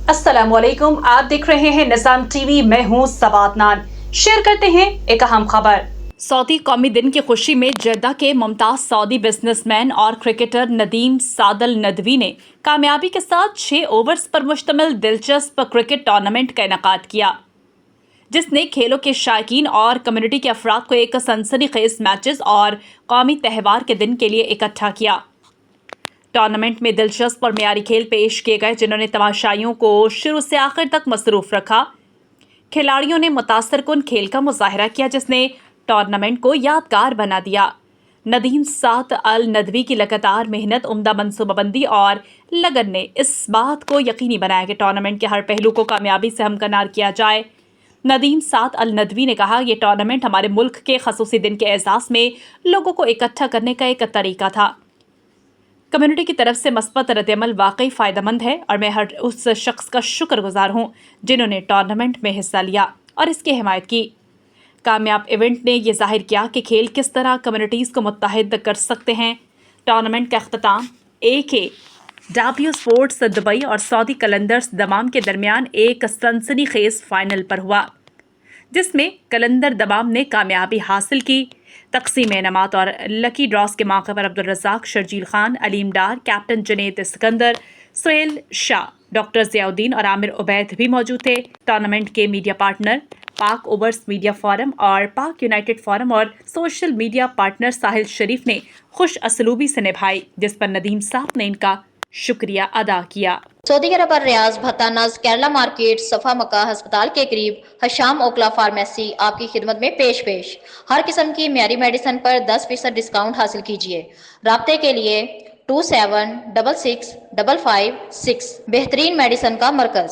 अस्सलामुअलैकुम, आप देख रहे हैं निज़ाम टीवी। मैं हूं सबात नान। शेयर करते हैं एक अहम खबर। सऊदी कौमी दिन की खुशी में जद्दा के मुमताज सऊदी बिजनेसमैन और क्रिकेटर नदीम साद अल नदवी ने कामयाबी के साथ 6 ओवर्स पर मुश्तमिल दिलचस्प क्रिकेट टूर्नामेंट का इनेकाद किया, जिसने खेलों के शायकीन और कम्युनिटी के अफराद को एक सनसनीखेज मैचेस और कौमी त्यौहार के दिन के लिए इकट्ठा किया। टूर्नामेंट में दिलचस्प और मियारी खेल पेश किए गए, जिन्होंने तमाशाइयों को शुरू से आखिर तक मसरूफ रखा। खिलाड़ियों ने मुतासरकुन खेल का मुजाहरा किया, जिसने टूर्नामेंट को यादगार बना दिया। नदीम साद अल नदवी की लगातार मेहनत, उम्दा मनसूबाबंदी और लगन ने इस बात को यकीनी बनाया कि टूर्नामेंट के हर पहलू को कामयाबी से हमकनार किया जाए। नदीम साद अल नदवी ने कहा, ये टूर्नामेंट हमारे मुल्क के खसूसी दिन के एहसास में लोगों को इकट्ठा करने का एक तरीका था। कम्युनिटी की तरफ से मस्बत रद्द-ए-अमल वाकई फ़ायदेमंद है और मैं हर उस शख्स का शुक्रगुजार हूँ जिन्होंने टूर्नामेंट में हिस्सा लिया और इसकी हिमायत की। कामयाब इवेंट ने यह ज़ाहिर किया कि खेल किस तरह कम्युनिटीज़ को मुत्तहिद कर सकते हैं। टूर्नामेंट का अख्ताम AKW स्पोर्ट्स दुबई और सऊदी कलंदर्स दमाम के दरमियान एक सनसनीखेज फाइनल पर हुआ, जिसमें कलंदर दमाम ने कामयाबी हासिल की। तकसीम इनामात और लकी ड्रॉस के मौके पर अब्दुल रज़ाक, शर्जील खान, अलीम डार, कैप्टन जुनैद सिकंदर, सुहेल शाह, डॉक्टर ज़ियाउद्दीन और आमिर उबैद भी मौजूद थे। टूर्नामेंट के मीडिया पार्टनर पाक ओवर्स मीडिया फोरम और पाक यूनाइटेड फोरम और सोशल मीडिया पार्टनर साहिल शरीफ ने खुश असलूबी से निभाई, जिस पर नदीम साहब ने इनका शुक्रिया अदा किया। सऊदी अरब और रियाज भतानाज केरला मार्केट सफा मक्का अस्पताल के करीब हशाम ओकला फार्मेसी आपकी खिदमत में पेश हर किस्म की मियारी मेडिसिन पर 10% डिस्काउंट हासिल कीजिए। राब्ते के लिए 27665556 बेहतरीन मेडिसिन का मरकज।